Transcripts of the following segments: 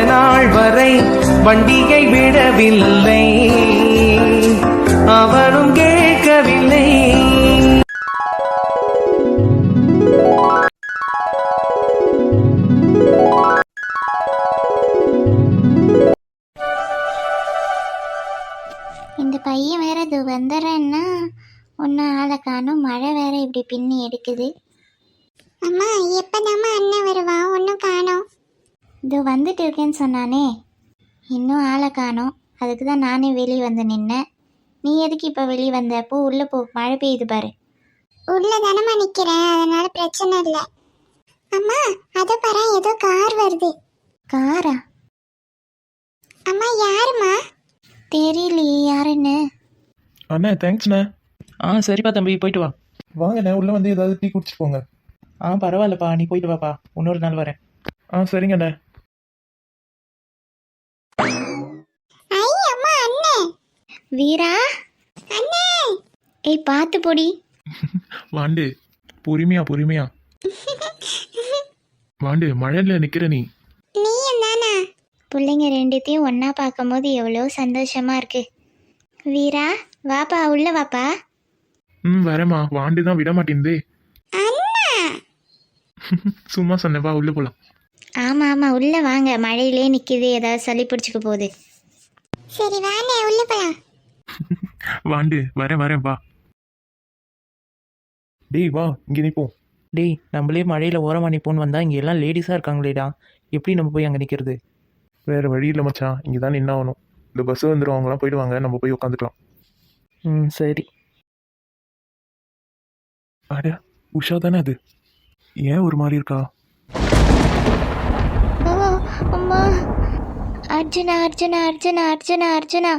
நாள் வரை வண்டியை விடவில்லை, அவனும் கேட்கவில்லை. இந்த பையன் வேற இது வந்துடுறேன்னா ஒன்றும் ஆளை காணும். மழை வேற இப்படி பின்னி எடுக்குது. அம்மா எப்போதாம்மா அண்ணன் வருவான்? ஒன்றும் காணோம். இது வந்துட்டு இருக்கேன்னு சொன்னானே, இன்னும் ஆளை காணோம். அதுக்கு தான் நானே வெளியே வந்து நின்னேன். நீ எதுக்கு இப்போ வெளியே வந்த? போ உள்ளே போ, மழை பெய்யுது பாரு. உள்ளே தானம்மா நிற்கிறேன், அதனால பிரச்சனை இல்லை. அம்மா அதை பாரு, ஏதோ கார் வருது. காரா? அம்மா யாருமா? தெரியலையே யாருன்னு. அண்ணா தேங்க்ஸ்ண்ணே. சரிப்பா தம்பி, போயிட்டு வா. வாங்கண்ணே, உள்ளே வந்து ஏதாவது டீ குடிச்சிட்டு போங்க. பரவாயில்லப்பா, நீ போயிட்டு வாப்பா, இன்னொரு நாள் வரேன். சரிங்கண்ணே. ஐ அம்மா அண்ணே. வீரா அண்ணே. ஏய் பார்த்து போடி. வாண்டு பொறுமையா பொறுமையா. வாண்டு மழையில் நிற்கிற நீ. நீயும் தானா? பிள்ளைங்க ரெண்டுத்தையும் ஒன்றா பார்க்கும்போது எவ்வளோ சந்தோஷமா இருக்கு. வீரா வாப்பா, உள்ள வாப்பா. வரேம்மா. வாண்டு தான் விட மாட்டேங்குதே. சும்மா சொன்னேன், வா உள்ள போலாம். ஆமாம் ஆமாம் உள்ள வாங்க, மழையிலே நிற்கிது, ஏதாவது சளி பிடிச்சிக்க போகுது. சரி வாண்ணே உள்ள போலாம். வாண்டு வரேன் வரேன் வா. டேய் வா, இங்கே நிற்போம். டேய், நம்மளே மழையில் ஓரமாக நிற்போன்னு வந்தால் இங்கே எல்லாம் லேடிஸாக இருக்காங்களேடா, எப்படி நம்ம போய் அங்கே நிற்கிறது? வேறு வழி இல்லை மச்சான், இங்கே தான் நின்று ஆகணும். இந்த பஸ் வந்துடும், அவங்களாம் போயிட்டு வாங்க, நம்ம போய் உட்காந்துக்கலாம். சரி. அட உஷா தானே அது? ஏன் ஒரு மாதிரி இருக்கா? ஓ அம்மா. அர்ஜுனா அர்ஜுனா அர்ஜுனா அர்ஜுனா அர்ஜுனா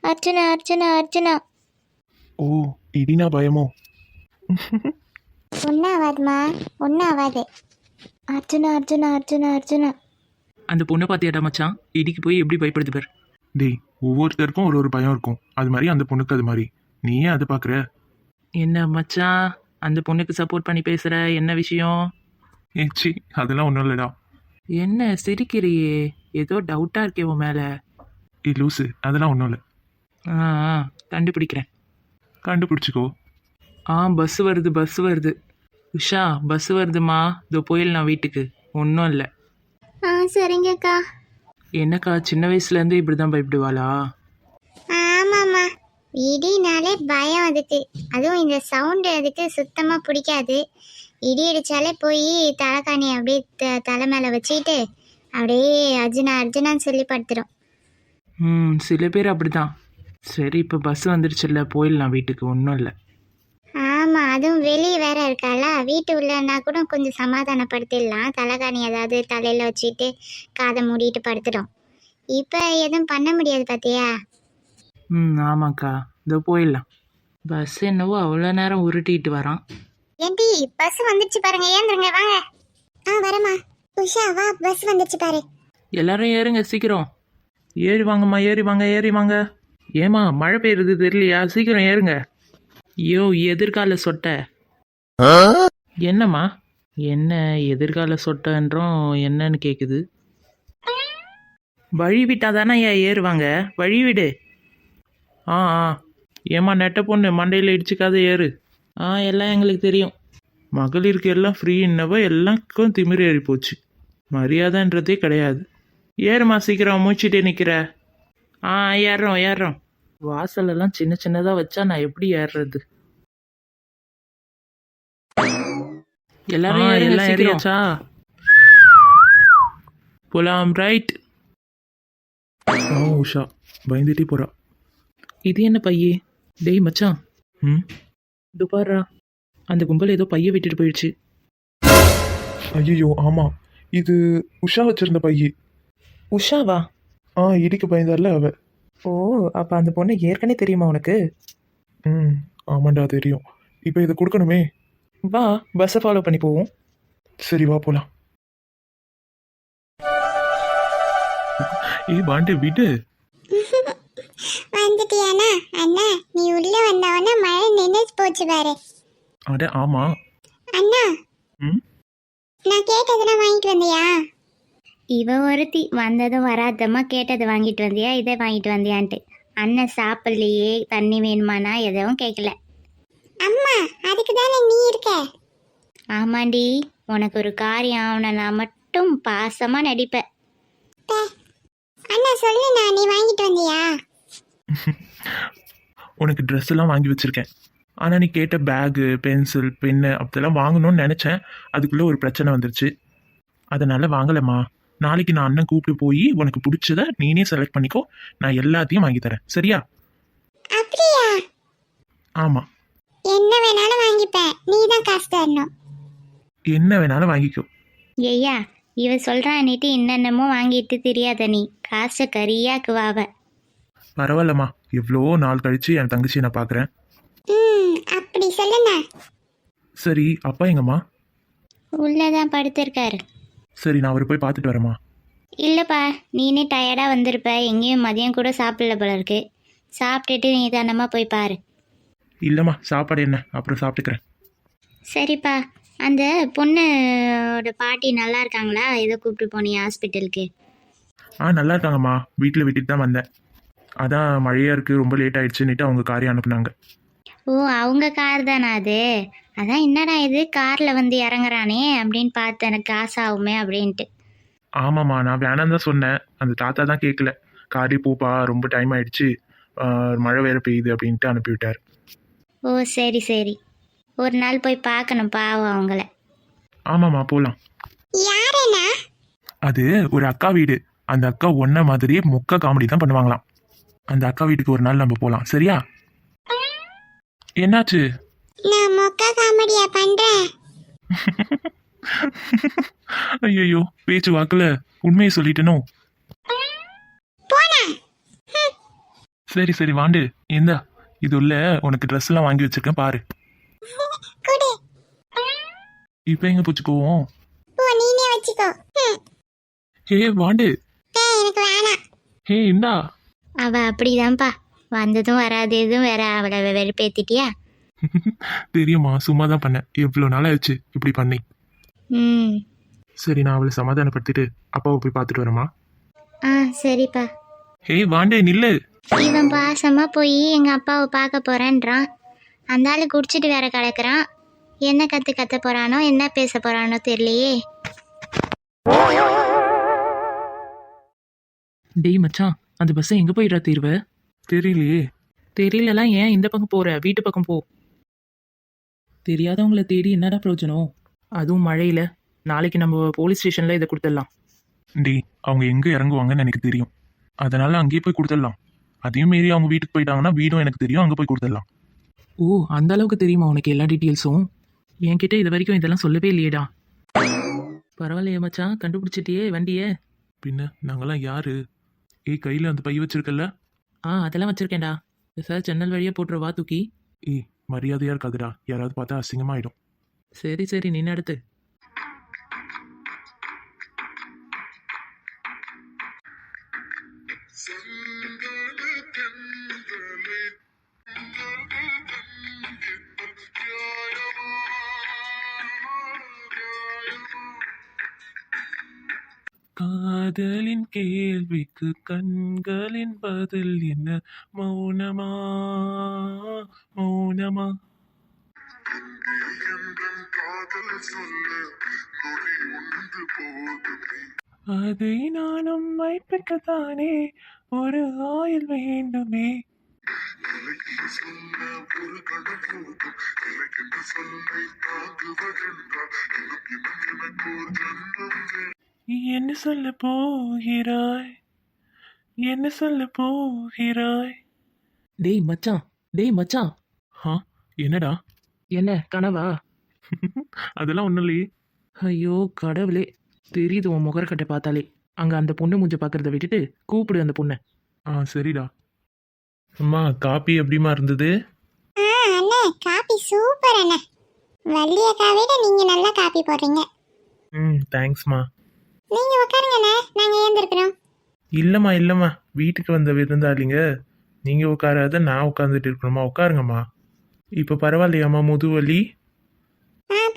அர்ஜுனா அர்ஜுனா அர்ஜுனா. ஓ இடினா பயமோ? ஒன்றும் ஆகாதுமா, ஒன்றும் ஆகாது. அர்ஜுனா அர்ஜுனா அர்ஜுனா அர்ஜுனா. அந்த பொண்ணை பார்த்தியாடா மச்சான், இடிக்கு போய் எப்படி பயப்படுது பார். டேய், ஒவ்வொருத்தருக்கும் ஒரு ஒரு பயம் இருக்கும். அது மாதிரி அந்த பொண்ணுக்கு அது மாதிரி. நீ ஏன் அது பார்க்குற? என்ன மச்சான், அந்த பொண்ணுக்கு சப்போர்ட் பண்ணி பேசுகிற? என்ன விஷயம்? ஏச்சி அதெல்லாம் ஒன்றும் இல்லைடா. என்ன சிரிக்கிறியே? ஏதோ டவுட்டாக இருக்கே உன் மேலே. லூசு, அதெல்லாம் ஒன்றும் இல்லை. கண்டுபிடிக்கிறேன். கண்டுபிடிச்சிக்கோ. பஸ் வருது பஸ் வருது. உஷா பஸ் வருதுமா, இதோ போயிடலாம் வீட்டுக்கு. ஒன்றும் இல்லை. சரிங்கக்கா. என்னக்கா, சின்ன வயசுலேருந்து இப்படி தான் பயப்படுவாளா? ஆமாம்மா, இடினாலே பயம் அதுக்கு. அதுவும் இந்த சவுண்டு அதுக்கு சுத்தமாக பிடிக்காது. இடி அடித்தாலே போய் தலைக்காணி அப்படியே தலை மேலே வச்சுக்கிட்டு அப்படியே அர்ஜுனா அர்ஜுனான்னு சொல்லி படுத்துடும். சில பேர் அப்படி தான். சரி, இப்போ பஸ் வந்துருச்சுல்ல, போயிடலாம் வீட்டுக்கு. ஒன்றும் இல்லை. ஆமாம், அதுவும் வெளியே வேற இருக்காளா, வீட்டு உள்ளன்னா கூட கொஞ்சம் சமாதானப்படுத்திடலாம். தலைகாணி ஏதாவது தலையில் வச்சுட்டு காதை மூடிட்டு படுத்துடும். இப்போ எதுவும் பண்ண முடியாது பார்த்தியா? ஆமாக்கா, இதோ போயிடலாம். பஸ் என்னவோ அவ்வளோ நேரம் உருட்டிட்டு வரான். ஏண்டி பஸ் வந்துச்சு பாருங்க, ஏந்துருங்க வாங்க. வரமா உஷா, வா பஸ் வந்துச்சு பாரு. எல்லாரும் ஏறுங்க சீக்கிரம். ஏறி வாங்கம்மா, ஏறி வாங்க ஏறி வாங்க. ஏமா மழை பெய்யுறது தெரியலையா? சீக்கிரம் ஏறுங்க. ஐயோ எதிர்கால சொட்டை. என்னம்மா? என்ன எதிர்கால சொட்டன்றோம், என்னன்னு கேட்குது. வழி விட்டா தானே ஏறுவாங்க, வழி விடு. ஏம்மா நெட்ட பொண்ணு, மண்டையில் இடிச்சுக்காத ஏறு. எல்லாம் எங்களுக்கு தெரியும். மகளிருக்கு எல்லாம் ஃப்ரீ என்னவோ எல்லாருக்கும் திமிரு ஏறி போச்சு. மரியாதைன்றதே கிடையாது. ஏறுமா சீக்கிரம், மூச்சிட்டே நிற்கிற. ஏறுறோம் ஏறுறோம். வாசலெல்லாம் சின்ன சின்னதாக வச்சா நான் எப்படி ஏறுறது? எல்லாரும் எல்லாம் ஏறியாச்சா? போலாம், ரைட். உஷா பயந்துட்டே போறா. இது என்ன பையே? டேய் மச்சான், இது பாரு, அந்த கும்பல் ஏதோ பைய விட்டுட்டு போயிடுச்சு. ஐயோ ஆமா, இது உஷா வச்சிருந்த பைய. உஷாவா? இடிக்கு பயந்தார்ல அவ. ஓ, அப்ப அந்த பொண்ணு ஏற்கனவே தெரியுமா உனக்கு? ஆமாண்டா தெரியும். இப்போ இதை கொடுக்கணுமே. வா பஸ்ஸை ஃபாலோ பண்ணி போவோம். சரி வா போலாம். பாண்டு விடு. வந்துட்டியானா? அண்ணா நீ உள்ள வந்தவன மழை நின்று போச்சு பாரு. அட ஆமா. அண்ணா நான் கேட்டதெல்லாம் வாங்கிட்டு வந்தியா? இவ ஒருத்தி வந்ததும் வராதம்மா கேட்டதை வாங்கிட்டு வந்தியா இதை வாங்கிட்டு வந்தியான்ட்டு. அண்ணன் சாப்பிடலையே தண்ணி வேணுமானா எதுவும் கேட்கல. அம்மா அதுக்கு தானே நீ இருக்க. ஆமாண்டி, உனக்கு ஒரு காரியம் ஆகணும்னா மட்டும் பாசமா நடிப்ப. அண்ணா சொல்லுண்ணா, நீ வாங்கிட்டு வந்தியா? உனக்கு ட்ரெஸ் எல்லாம் வாங்கி வச்சிருக்கேன். ஆனால் நீ கேட்ட பேகு பென்சில் பென்னு அப்படிலாம் வாங்கணும்னு நினச்சேன். அதுக்குள்ளே ஒரு பிரச்சனை வந்துருச்சு, அதனால வாங்கலைம்மா. நாளைக்கு நான் அண்ணன் கூப்பிட்டு போய் உனக்கு பிடிச்சத நீனே செலக்ட் பண்ணிக்கோ, நான் எல்லாத்தையும் வாங்கி தரேன், சரியா? அப்படியா? ஆமாம், என்ன வேணாலும் வாங்கிப்பேன், நீ தான் காசு தரணும். என்ன வேணாலும் வாங்கிக்கோ. ஐயா, இவ சொல்றான்னுட்டு என்னென்னமோ வாங்கிட்டு தெரியாத நீ, காசை கரியாக்குவாவ. பரவாயில்லம்மா, எவ்வளோ நாள் கழிச்சு என் தங்கச்சியை நான் பார்க்குறேன். அப்படி சொல்லுண்ணா. சரி, அப்பா எங்கம்மா? உள்ளதான் படுத்திருக்காரு. சரி, நான் அவரை போய் பார்த்துட்டு வரேம்மா. இல்லைப்பா, நீனே டயர்டாக வந்திருப்ப, எங்கேயும் மதியம் கூட சாப்பிடல போல இருக்கு. சாப்பிட்டுட்டு நீ தானம்மா போய் பாரு. இல்லைம்மா, சாப்பாடு என்ன அப்புறம் சாப்பிட்டுக்கிறேன். சரிப்பா, அந்த பொண்ணோட பாட்டி நல்லா இருக்காங்களா? ஏதோ கூப்பிட்டு போனியா ஹாஸ்பிட்டலுக்கு? நல்லா இருக்காங்கம்மா, வீட்டில் விட்டுட்டு தான் வந்தேன். அதான் மழையாக இருக்குது, ரொம்ப லேட் ஆயிடுச்சுன்னுட்டு அவங்க காரையை அனுப்புனாங்க. ஓ, அவங்க கார் தானா அது? அதான் என்னடா இது காரில் வந்து இறங்குறானே அப்படின்னு பார்த்தேன், எனக்கு காசு ஆகுமே அப்படின்ட்டு. ஆமாம்மா, நான் வேணாம் தான் சொன்னேன். அந்த தாத்தா தான் கேட்கல. காரி போப்பா, ரொம்ப டைம் ஆயிடுச்சு, மழை வேற பெய்யுது அப்படின்ட்டு அனுப்பிவிட்டார். ஓ சரி சரி, ஒரு நாள் போய் பார்க்கணும் பாவம் அவங்கள. ஆமாம்மா, போகலாம். யாருண்ணா? அது ஒரு அக்கா வீடு. அந்த அக்கா ஒன்றை மாதிரியே மொக்க காமெடி தான் பண்ணுவாங்களாம். அந்த அக்கா வீட்டுக்கு ஒரு நாள் நம்ம போகலாம், சரியா? என்னாச்சு? நான் மொக்க காமெடியா பண்றேன். ஐயோ, பேச்சு வாக்குல உண்மையை சொல்லிட்டனோ. சரி சரி வாண்டு, இந்தா இது உள்ள உனக்கு ட்ரெஸ் எல்லாம் வாங்கி வச்சிருக்கேன், பாரு. இப்ப எங்க போச்சுக்கோவோம்? நீனே வச்சுக்கோ. ஹே வாண்டு, எனக்கு வேணாம். ஹே இந்தா. அவ அப்படிதான்ப்பா, வந்ததும் வராது எதுவும் வேற, அவளை வெறுப்பேத்திட்டியா? தெரியுமா, சும்மா தான் பண்ணேன். எவ்வளோ நாள் ஆயிடுச்சு இப்படி பண்ணி. சரி, நான் அவளை சமாதானப்படுத்திட்டு அப்பாவை போய் பார்த்துட்டு வரேம்மா. சரிப்பா. ஹே வாண்டே, நில்லு. இவன் பாசமா போய் எங்க அப்பாவை பார்க்க போறேன்றான். அந்த ஆளு குடிச்சிட்டு வேற கிடக்குறான். என்ன கத்த போறானோ, என்ன பேச போறானோ தெரியலையே. டேய் மச்சான், அந்த பஸ்ஸை எங்கே போயிடுறா தீர்வ? தெரியலையே. தெரியலலாம், ஏன் இந்த பக்கம் போகிற? வீட்டு பக்கம் போ. தெரியாதவங்கள தேடி என்னடா பிரயோஜனம், அதுவும் மழையில். நாளைக்கு நம்ம போலீஸ் ஸ்டேஷனில் இதை கொடுத்துடலாம். டி, அவங்க எங்கே இறங்குவாங்கன்னு எனக்கு தெரியும், அதனால அங்கேயே போய் கொடுத்துடலாம். அதையும் மீறி அவங்க வீட்டுக்கு போயிட்டாங்கன்னா வீடும் எனக்கு தெரியும், அங்கே போய் கொடுத்துடலாம். ஓ, அந்த அளவுக்கு தெரியுமா உனக்கு எல்லா டீட்டெயில்ஸும்? என்கிட்ட இது வரைக்கும் இதெல்லாம் சொல்லவே இல்லையேடா. பரவாயில்லையே மச்சான், கண்டுபிடிச்சிட்டியே வண்டியை. பின்ன நாங்களாம் யாரு? கையில் அந்த பை வச்சிருக்கல? அதெல்லாம் வச்சிருக்கேன்டா. சார் ஜன்னல் வழியாக போட்டுருவா தூக்கி. மரியாதையாக இருக்காதுடா, யாராவது பார்த்தா அசிங்கமாயிடும். சரி சரி, நின்று அடுத்து. காதலின் கேள்விக்கு கண்களின் பதில் என்ன? மௌனமா மௌனமா? அதை நானும் மைப்பிக்கத்தானே ஒரு ஆயுள் வேண்டுமே. என்ன சொல்ல போகிறாய், என்ன சொல்ல போகிறாய்? டேய் மச்சான், டேய் மச்சான். என்னடா? என்ன கனவா? அதெல்லாம் ஒன்றும் இல்லையே. ஐயோ கடவுளே, தெரியுது உன் முகரக்கட்டை பார்த்தாலே. அங்கே அந்த பொண்ணு மூஞ்ச பார்க்கறத விட்டுட்டு கூப்பிடு அந்த பொண்ணை. சரிடா. அம்மா, காப்பி எப்படிமா இருந்தது? அண்ணே, காபி சூப்பர் அண்ணே. வள்ளியக்காவை விட நீங்க நல்லா காபி போடுறீங்க. தேங்க்ஸ்மா. நீங்க உட்காருங்க அண்ணே, நாங்க ஏந்திருக்கிறோம். இல்லைம்மா, வீட்டுக்கு வந்த விருந்தாளிங்க, நீங்கள் உட்காராத நான் உட்காந்துட்டு இருக்கணுமா? உட்காருங்கம்மா. இப்போ பரவாயில்லையாம்மா முதுவலி?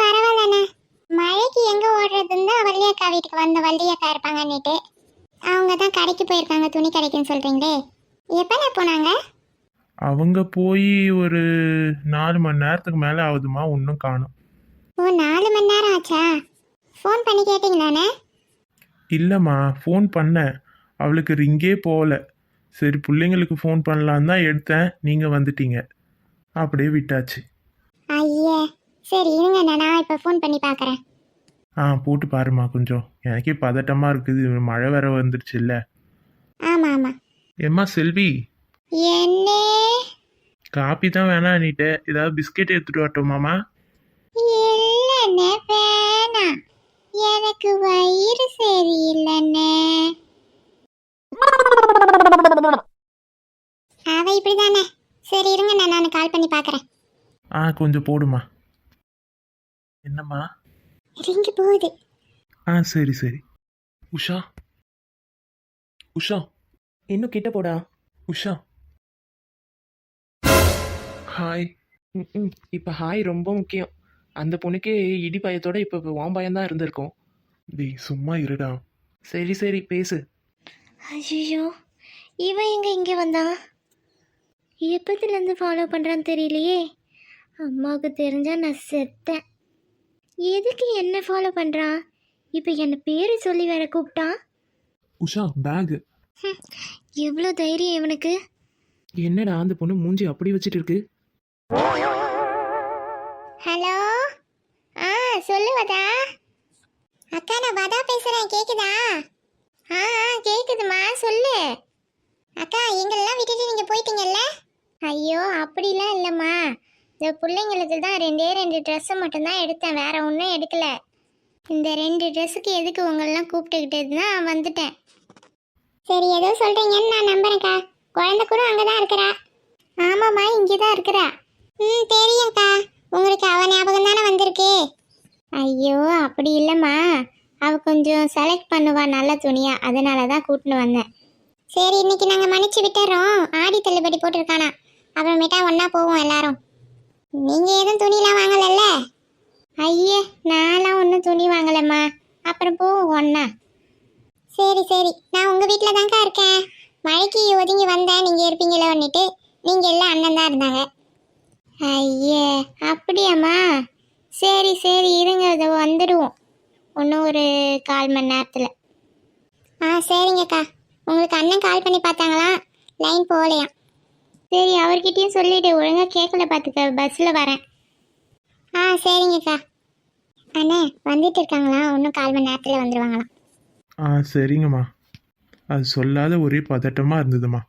பரவாயில்லண்ணே. மழைக்கு எங்க ஓடுறதுன்னு தான் வள்ளியக்கா வீட்டுக்கு வந்த வள்ளியக்கா இருப்பாங்கன்னுட்டு. அவங்க தான் கடைக்கு போயிருக்காங்க, துணி கடைக்குன்னு சொல்கிறீங்களே. எப்போ போனாங்க? அவங்க போய் ஒரு 4 மணி நேரத்துக்கு மேலே ஆகுதுமா, ஒன்றும் காணும். ஓ, 4 மணி நேரம் ஆச்சா? ஃபோன் பண்ணி கேட்டிங்களாண்ணே? இல்லைம்மா, ஃபோன் பண்ணேன், அவளுக்கு ரிங்கே போகல. சரி பிள்ளைங்களுக்கு ஃபோன் பண்ணலான்னு தான் எடுத்தேன், நீங்கள் வந்துட்டீங்க, அப்படியே விட்டாச்சு. ஐயே, சரி இருங்க, நான் இப்போ ஃபோன் பண்ணி பார்க்குறேன். போட்டு பாருமா, கொஞ்சம் எனக்கே பதட்டமாக இருக்குது, மழை வேற வந்துருச்சு இல்லை. ஆமாம் ஆமாம். ஏம்மா செல்வி, என்ன? காப்பி தான் வேணாம் நீட்ட, ஏதாவது பிஸ்கெட் எடுத்துட்டு வரட்டுமாம்மா? இல்லைண்ணே, வேணாம், எனக்கு வயிறு சரியில்லைண்ணே. அவ இப்படிதானே. சரி இருங்க, நான் கால் பண்ணி பார்க்குறேன். கொஞ்சம் போடுமா. என்னம்மா? ரிங்கு போகுது. சரி சரி. உஷா, உஷா, இன்னும் கிட்ட போடா. உஷா, ஹாய். இப்போ ஹாய் ரொம்ப முக்கியம். அந்த பொண்ணுக்கே இடி பயத்தோட இப்போ வாம் பயம் தான் இருந்திருக்கும். டேய் சும்மா இருடா. சரி சரி பேசு. ஐயோ, இவன் எங்க இங்கே வந்தான்? எப்போதுலேருந்து ஃபாலோ பண்ணுறான்னு தெரியலையே. அம்மாவுக்கு தெரிஞ்சா நான் செத்தேன். எதுக்கு என்ன ஃபாலோ பண்ணுறான்? இப்போ என்ன பேர் சொல்லி வேற கூப்பிட்டான். உஷா பேக். எவ்வளோ தைரியம் இவனுக்கு! என்னடா அந்த பொண்ணு மூஞ்சி அப்படி வச்சுட்டு இருக்கு? ஹலோ, சொல்லுவதா? அக்கா, நான் வதா பேசுகிறேன், கேட்குதா? கேட்குதுமா, சொல்லு. அக்கா, எங்களெல்லாம் விட்டுட்டு நீங்கள் போயிட்டீங்கல்ல? ஐயோ, அப்படிலாம் இல்லைம்மா. இந்த பிள்ளைங்களுக்கு தான் 2 ட்ரெஸ்ஸை மட்டும்தான் எடுத்தேன், வேற ஒன்றும் எடுக்கல. இந்த 2 ட்ரெஸ்ஸுக்கு எதுக்கு உங்களெல்லாம் கூப்பிட்டுக்கிட்டது தான் வந்துட்டேன். சரி, ஏதோ சொல்கிறீங்கன்னு நான் நம்புறேன்க்கா. குழந்தை கூட அங்கே தான் இருக்கிறா. ஆமாம்மா, இங்கே தான் இருக்கிறா. தெரியும்க்கா, உங்களுக்கு அவ ஞாபகம் தானே வந்திருக்கு. ஐயோ, அப்படி இல்லைம்மா, அவள் கொஞ்சம் செலக்ட் பண்ணுவா நல்ல துணியா, அதனால தான் கூட்டின்னு வந்தேன். சரி, இன்னைக்கு நாங்கள் மன்னிச்சு விட்டுறோம். ஆடி தள்ளுபடி போட்டிருக்கானா, அப்புறமேட்டா ஒன்றா போவோம் எல்லாரும். நீங்கள் எதுவும் துணிலாம் வாங்கலைல்ல? ஐயே, நான்லாம் ஒன்றும் துணி வாங்கலைம்மா, அப்புறம் போவோம் ஒன்றா. சரி சரி, நான் உங்கள் வீட்டில் தான்க்கா இருக்கேன். மழைக்கு ஒதுங்கி வந்தேன், நீங்கள் இருப்பீங்களோ ஒன்றுட்டு. நீங்கள் எல்லாம் அண்ணன் தான் இருந்தாங்க. ஐயே, அப்படியாம்மா? சரி சரி, இருங்க, இதை வந்துடுவோம் இன்னும் ஒரு 1/4 மணி நேரத்தில். சரிங்கக்கா. உங்களுக்கு அண்ணன் கால் பண்ணி பார்த்தாங்களா? லைன் போகலையாம். சரி, அவர்கிட்டயும் சொல்லிவிட்டு, ஒழுங்காக கேட்கல பார்த்துக்க, பஸ்ஸில் வரேன். சரிங்கக்கா. அண்ணே வந்துட்டு இருக்காங்களா? இன்னும் 1/4 மணி நேரத்தில் வந்துடுவாங்களாம். சரிங்கம்மா. அது சொல்லாத ஒரே பதட்டமாக இருந்ததுமா.